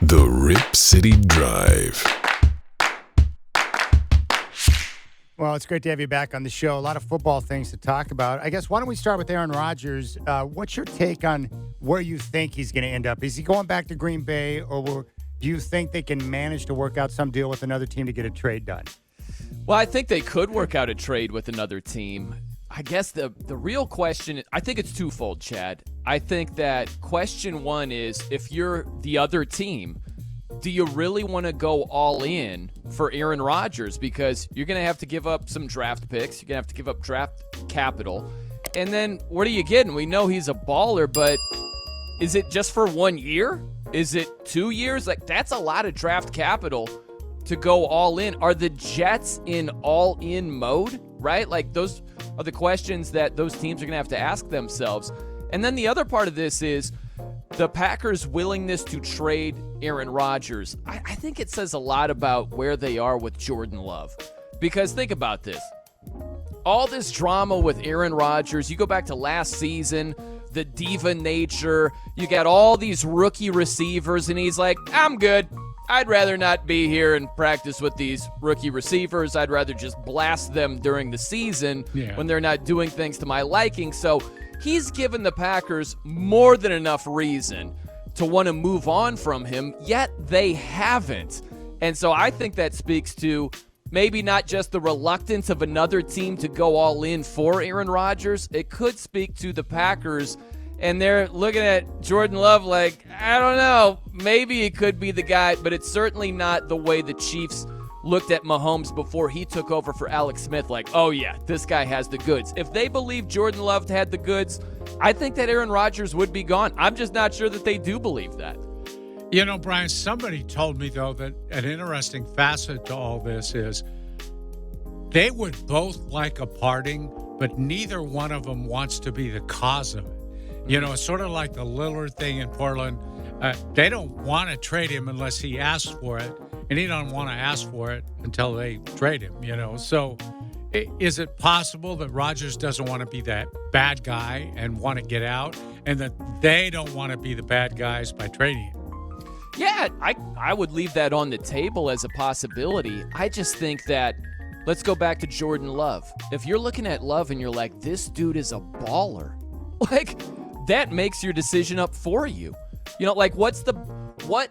The Rip City Drive. Well, it's great to have you back on the show. A lot of football things to talk about. I guess why don't we start with Aaron Rodgers? What's your take on where you think he's going to end up? Is he going back to Green Bay, or do you think they can manage to work out some deal with another team to get a trade done? Well, I think they could work out a trade with another team. I guess the real question, I think it's twofold, Chad. I think that question one is, if you're the other team, do you really want to go all in for Aaron Rodgers? Because you're going to have to give up some draft picks. You're going to have to give up draft capital. And then what are you getting? We know he's a baller, but is it just for 1 year? Is it 2 years? Like, that's a lot of draft capital to go all in. Are the Jets in all-in mode, right? Like, those are the questions that those teams are going to have to ask themselves. And then the other part of this is the Packers' willingness to trade Aaron Rodgers. I think it says a lot about where they are with Jordan Love. Because think about this. All this drama with Aaron Rodgers, you go back to last season, the diva nature, you got all these rookie receivers, and he's like, I'm good. I'd rather not be here and practice with these rookie receivers. I'd rather just blast them during the season when they're not doing things to my liking. So he's given the Packers more than enough reason to want to move on from him, yet they haven't. And so I think that speaks to maybe not just the reluctance of another team to go all in for Aaron Rodgers. It could speak to the Packers, and they're looking at Jordan Love like, I don't know, maybe it could be the guy, but it's certainly not the way the Chiefs looked at Mahomes before he took over for Alex Smith, like, oh yeah, this guy has the goods. If they believe Jordan Love had the goods, I think that Aaron Rodgers would be gone. I'm just not sure that they do believe that. You know, Brian, somebody told me, though, that an interesting facet to all this is they would both like a parting, but neither one of them wants to be the cause of it. You know, it's sort of like the Lillard thing in Portland. They don't want to trade him unless he asks for it, and he don't want to ask for it until they trade him, you know. So is it possible that Rodgers doesn't want to be that bad guy and want to get out, and that they don't want to be the bad guys by trading him? Yeah, I would leave that on the table as a possibility. I just think that, let's go back to Jordan Love. If you're looking at Love and you're like, this dude is a baller, like, that makes your decision up for you. You know, like, what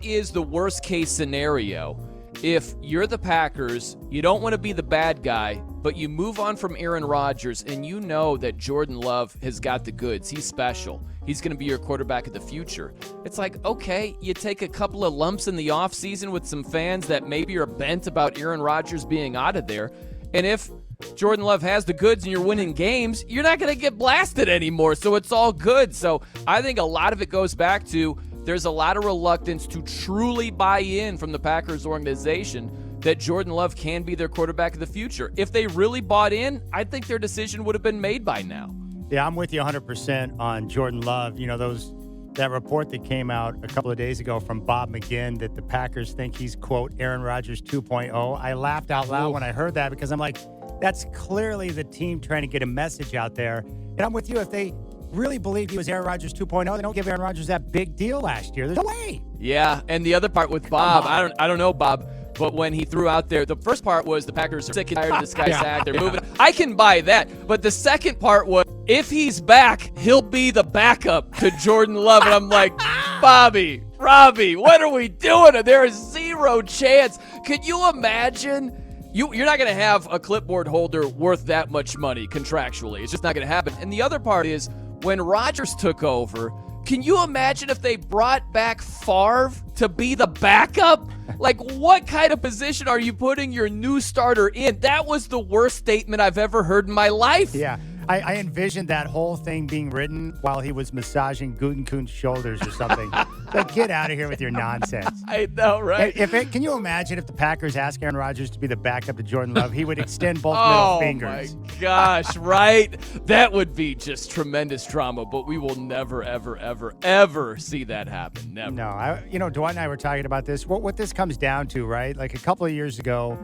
is the worst case scenario if you're the Packers, you don't want to be the bad guy, but you move on from Aaron Rodgers and you know that Jordan Love has got the goods. He's special. He's going to be your quarterback of the future. It's like, okay, you take a couple of lumps in the offseason with some fans that maybe are bent about Aaron Rodgers being out of there. And if Jordan Love has the goods and you're winning games, you're not going to get blasted anymore. So it's all good. So I think a lot of it goes back to there's a lot of reluctance to truly buy in from the Packers organization that Jordan Love can be their quarterback of the future. If they really bought in, I think their decision would have been made by now. Yeah, I'm with you 100% on Jordan Love. You know, that report that came out a couple of days ago from Bob McGinn that the Packers think he's, quote, Aaron Rodgers 2.0. I laughed out loud when I heard that because I'm like, that's clearly the team trying to get a message out there. And I'm with you. If they really believed he was Aaron Rodgers 2.0, they don't give Aaron Rodgers that big deal last year. There's no way. Yeah, and the other part with Bob, I don't know, Bob, but when he threw out there, the first part was the Packers are sick and tired of this guy's act. They're moving. I can buy that. But the second part was, if he's back, he'll be the backup to Jordan Love. And I'm like, Robbie, what are we doing? There is zero chance. Could you imagine? You're not going to have a clipboard holder worth that much money contractually. It's just not going to happen. And the other part is, when Rodgers took over, can you imagine if they brought back Favre to be the backup? Like, what kind of position are you putting your new starter in? That was the worst statement I've ever heard in my life. Yeah. I envisioned that whole thing being written while he was massaging Gutekunst's shoulders or something. Like, get out of here with your nonsense. I know, right? Can you imagine if the Packers asked Aaron Rodgers to be the backup to Jordan Love? He would extend both middle fingers. Oh, my gosh, right? That would be just tremendous drama, but we will never, ever, ever, ever see that happen. Never. No, Dwight and I were talking about this. What this comes down to, right? Like a couple of years ago,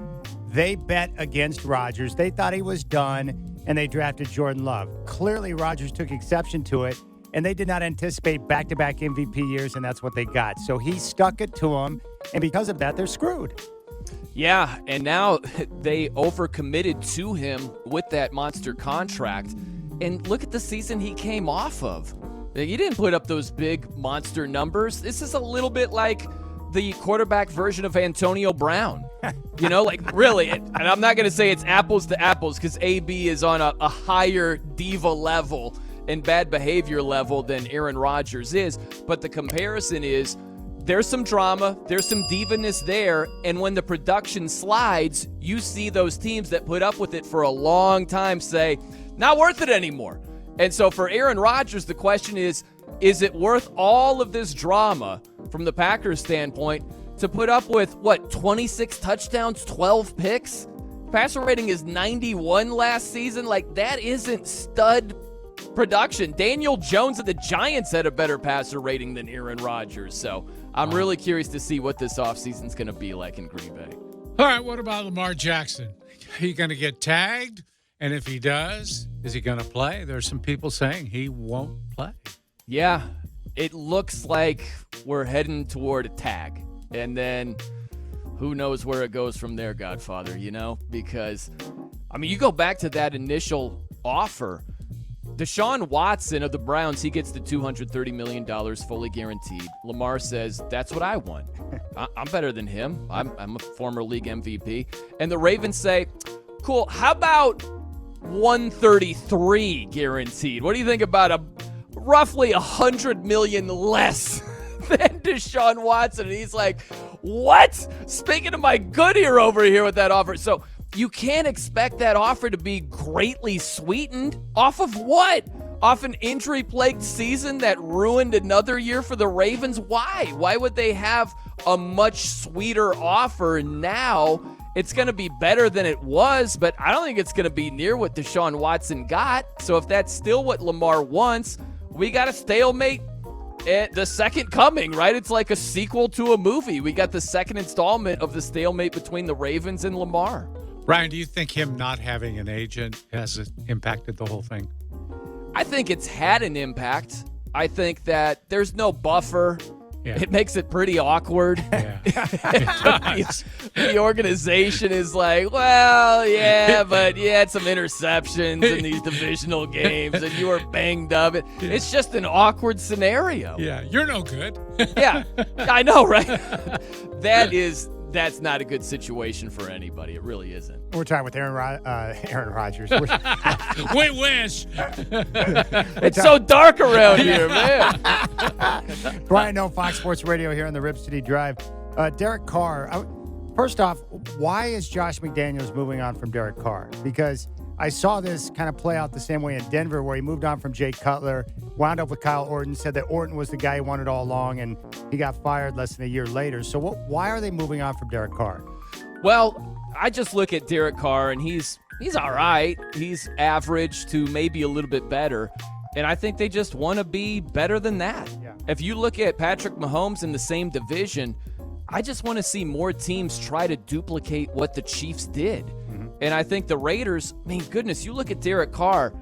they bet against Rodgers. They thought he was done, and they drafted Jordan Love. Clearly, Rodgers took exception to it, and they did not anticipate back-to-back MVP years, and that's what they got. So he stuck it to them, and because of that, they're screwed. Yeah, and now they overcommitted to him with that monster contract. And look at the season he came off of. He didn't put up those big monster numbers. This is a little bit like the quarterback version of Antonio Brown. Really. And I'm not going to say it's apples to apples because AB is on a higher diva level and bad behavior level than Aaron Rodgers is. But the comparison is there's some drama, there's some divaness there, and when the production slides, you see those teams that put up with it for a long time say, not worth it anymore. And so for Aaron Rodgers, the question is it worth all of this drama from the Packers standpoint to put up with, 26 touchdowns, 12 picks? Passer rating is 91 last season. That isn't stud production. Daniel Jones of the Giants had a better passer rating than Aaron Rodgers. So I'm really curious to see what this offseason's going to be like in Green Bay. All right, what about Lamar Jackson? He going to get tagged? And if he does, is he going to play? There's some people saying he won't play. Yeah, it looks like we're heading toward a tag. And then who knows where it goes from there, Godfather, Because, you go back to that initial offer. Deshaun Watson of the Browns, he gets the $230 million fully guaranteed. Lamar says, that's what I want. I'm better than him. I'm a former league MVP. And the Ravens say, cool, how about 133 guaranteed? What do you think about a roughly $100 million less than Deshaun Watson? And he's like, what? Speaking of my good ear over here with that offer. So you can't expect that offer to be greatly sweetened. Off of what? Off an injury-plagued season that ruined another year for the Ravens? Why? Why would they have a much sweeter offer now? It's going to be better than it was, but I don't think it's going to be near what Deshaun Watson got. So if that's still what Lamar wants, we got a stalemate at the second coming, right? It's like a sequel to a movie. We got the second installment of the stalemate between the Ravens and Lamar. Brian, do you think him not having an agent has impacted the whole thing? I think it's had an impact. I think that there's no buffer. Yeah. It makes it pretty awkward. Yeah. The organization is like, well, yeah, but you had some interceptions in these divisional games and you were banged up. It's just an awkward scenario. Yeah, you're no good. Yeah, I know, right? That's not a good situation for anybody. It really isn't. We're talking with Aaron Rodgers. We wish. It's so dark around here, man. Brian Noe, Fox Sports Radio here on the Rib City Drive. Derek Carr. First off, why is Josh McDaniels moving on from Derek Carr? Because I saw this kind of play out the same way in Denver, where he moved on from Jay Cutler, wound up with Kyle Orton, said that Orton was the guy he wanted all along, and he got fired less than a year later. So why are they moving on from Derek Carr? Well, I just look at Derek Carr, and he's all right. He's average to maybe a little bit better. And I think they just want to be better than that. Yeah. If you look at Patrick Mahomes in the same division, I just want to see more teams try to duplicate what the Chiefs did. Mm-hmm. And I think the Raiders, goodness, you look at Derek Carr,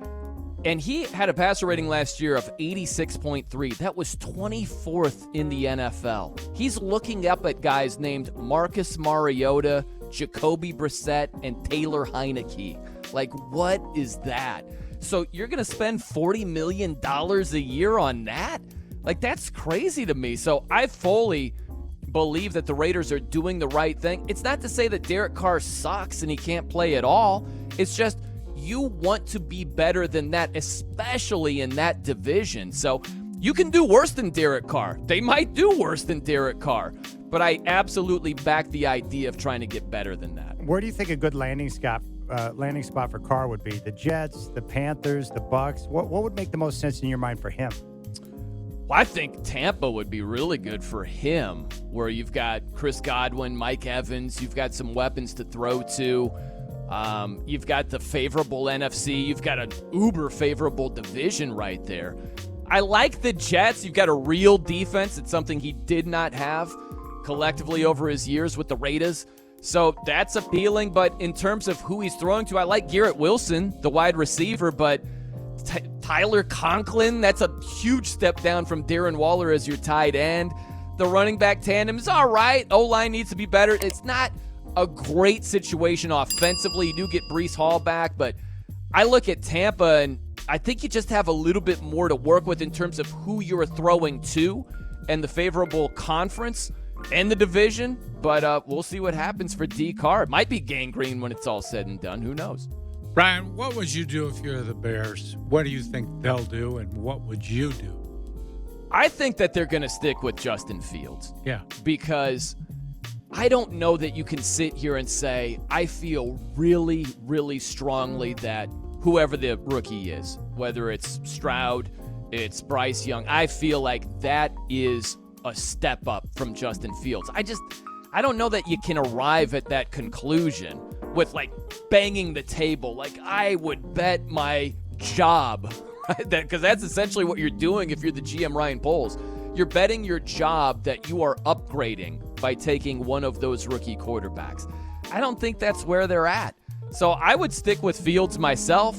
and he had a passer rating last year of 86.3. That was 24th in the NFL. He's looking up at guys named Marcus Mariota, Jacoby Brissett, and Taylor Heineke. Like, what is that? So you're going to spend $40 million a year on that? Like, that's crazy to me. So I fully believe that the Raiders are doing the right thing. It's not to say that Derek Carr sucks and he can't play at all. It's just you want to be better than that, especially in that division. So you can do worse than Derek Carr. They might do worse than Derek Carr. But I absolutely back the idea of trying to get better than that. Where do you think a good landing spot for Carr would be? The Jets, the Panthers, the Bucks? What would make the most sense in your mind for him? Well, I think Tampa would be really good for him, where you've got Chris Godwin, Mike Evans, you've got some weapons to throw to. You've got the favorable NFC. You've got an uber favorable division right there. I like the Jets. You've got a real defense. It's something he did not have collectively over his years with the Raiders. So that's appealing. But in terms of who he's throwing to, I like Garrett Wilson, the wide receiver. But Tyler Conklin, that's a huge step down from Darren Waller as your tight end. The running back tandem is all right. O-line needs to be better. It's not a great situation offensively. You do get Breece Hall back, but I look at Tampa, and I think you just have a little bit more to work with in terms of who you're throwing to and the favorable conference and the division. But we'll see what happens for D. Carr. It might be gangrene when it's all said and done. Who knows? Brian, what would you do if you're the Bears? What do you think they'll do, and what would you do? I think that they're going to stick with Justin Fields. Yeah. Because I don't know that you can sit here and say, I feel really, really strongly that whoever the rookie is, whether it's Stroud, it's Bryce Young, I feel like that is a step up from Justin Fields. I don't know that you can arrive at that conclusion with like banging the table. Like, I would bet my job, right? Because that's essentially what you're doing if you're the GM Ryan Poles. You're betting your job that you are upgrading by taking one of those rookie quarterbacks. I don't think that's where they're at. So I would stick with Fields myself.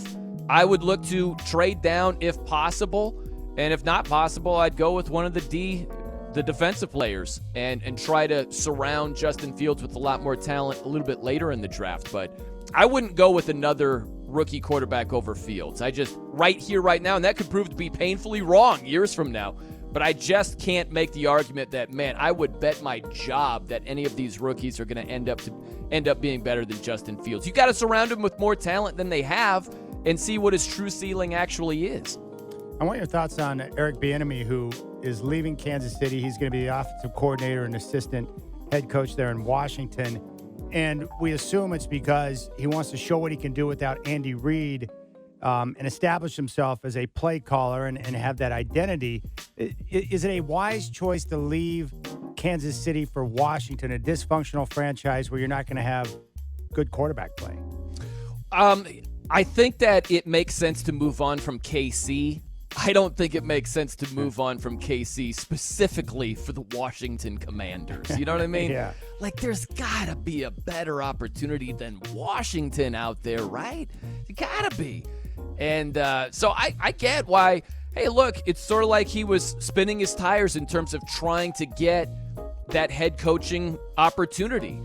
I would look to trade down if possible. And if not possible, I'd go with one of the defensive players and try to surround Justin Fields with a lot more talent a little bit later in the draft. But I wouldn't go with another rookie quarterback over Fields. I just, right here, right now, and that could prove to be painfully wrong years from now, but I just can't make the argument that, man, I would bet my job that any of these rookies are going to end up being better than Justin Fields. You got to surround him with more talent than they have and see what his true ceiling actually is. I want your thoughts on Eric Bieniemy, who is leaving Kansas City. He's going to be the offensive coordinator and assistant head coach there in Washington. And we assume it's because he wants to show what he can do without Andy Reid and establish himself as a play caller and have that identity. Is it a wise choice to leave Kansas City for Washington, a dysfunctional franchise where you're not going to have good quarterback play? I think that it makes sense to move on from KC. I don't think it makes sense to move on from KC specifically for the Washington Commanders. You know what I mean? Yeah. Like, there's got to be a better opportunity than Washington out there, right? You got to be. And so I get why, hey, look, it's sort of like he was spinning his tires in terms of trying to get that head coaching opportunity.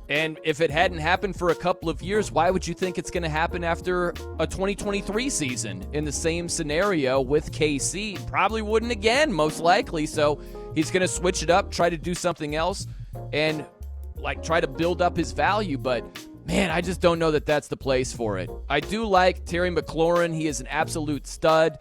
And if it hadn't happened for a couple of years, why would you think it's going to happen after a 2023 season in the same scenario with KC? Probably wouldn't again, most likely. So he's going to switch it up, try to do something else, and like try to build up his value. But man, I just don't know that that's the place for it. I do like Terry McLaurin. He is an absolute stud.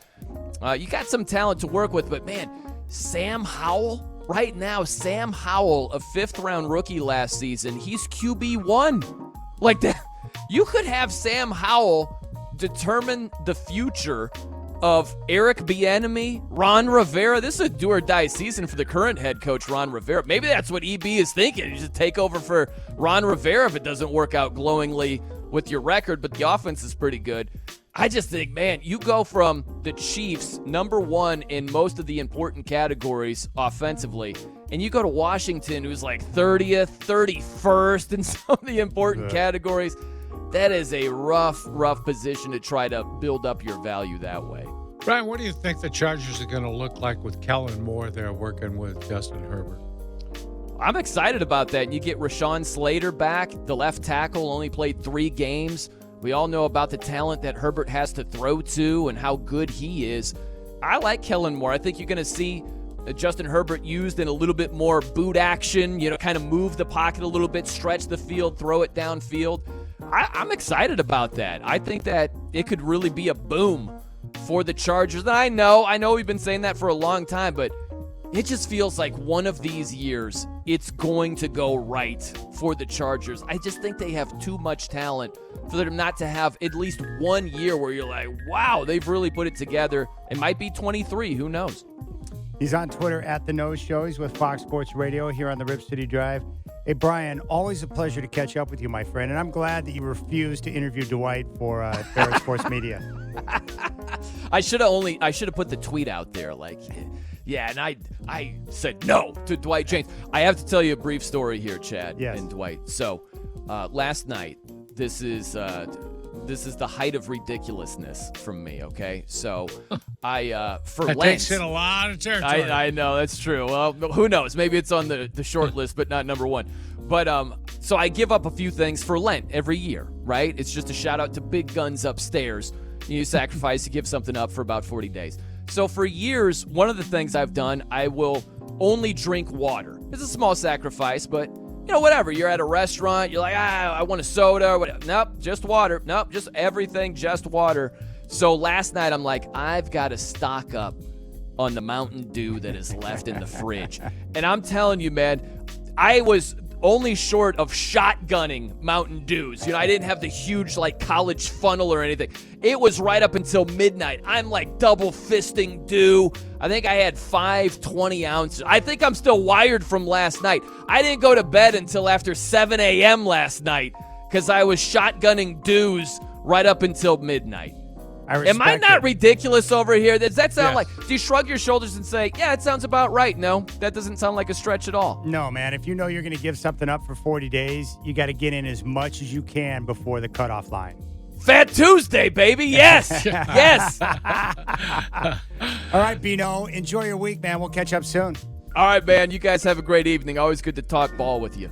You got some talent to work with, but man, Sam Howell. Right now, Sam Howell, a fifth-round rookie last season, he's QB1. Like that, you could have Sam Howell determine the future of Eric Bieniemy, Ron Rivera. This is a do-or-die season for the current head coach, Ron Rivera. Maybe that's what EB is thinking. You just take over for Ron Rivera if it doesn't work out glowingly with your record, but the offense is pretty good. I just think, man, you go from the Chiefs, number one in most of the important categories offensively, and you go to Washington, who's like 30th, 31st in some of the important categories. That is a rough position to try to build up your value that way. Brian, what do you think the Chargers are going to look like with Kellen Moore there working with Justin Herbert? I'm excited about that. And you get Rashawn Slater back. The left tackle only played 3 games. We all know about the talent that Herbert has to throw to and how good he is. I like Kellen Moore. I think you're going to see Justin Herbert used in a little bit more boot action, kind of move the pocket a little bit, stretch the field, throw it downfield. I'm excited about that. I think that it could really be a boom for the Chargers. And I know we've been saying that for a long time, but it just feels like one of these years it's going to go right for the Chargers. I just think they have too much talent for them not to have at least 1 year where you're like, wow, they've really put it together. It might be 23. Who knows? He's on Twitter at The Noe Show. He's with Fox Sports Radio here on the Rip City Drive. Hey, Brian, always a pleasure to catch up with you, my friend. And I'm glad that you refused to interview Dwight for Barrett Sports Media. I should have put the tweet out there like, yeah, and I said no to Dwight James. I have to tell you a brief story here, Chad and Dwight. So last night, this is this is the height of ridiculousness from me, okay? So for that Lent. takes in a lot of territory. I know, that's true. Well, who knows? Maybe it's on the short list, but not number one. But so I give up a few things for Lent every year, right? It's just a shout out to big guns upstairs. You sacrifice, you give something up for about 40 days. So for years, one of the things I've done, I will only drink water. It's a small sacrifice, but whatever. You're at a restaurant, you're like, I want a soda. Whatever. Nope, just water. Nope, just everything, just water. So last night, I'm like, I've got to stock up on the Mountain Dew that is left in the fridge. And I'm telling you, man, I was only short of shotgunning Mountain Dews. I didn't have the huge, college funnel or anything. It was right up until midnight. I'm, double fisting Dew. I think I had 5 20-ounces. I think I'm still wired from last night. I didn't go to bed until after 7 a.m. last night because I was shotgunning Dews right up until midnight. Am I not ridiculous over here? Does that sound like, do you shrug your shoulders and say, yeah, it sounds about right? No, that doesn't sound like a stretch at all. No, man. If you know you're going to give something up for 40 days, you got to get in as much as you can before the cutoff line. Fat Tuesday, baby. Yes. Yes. All right, Bino. Enjoy your week, man. We'll catch up soon. All right, man. You guys have a great evening. Always good to talk ball with you.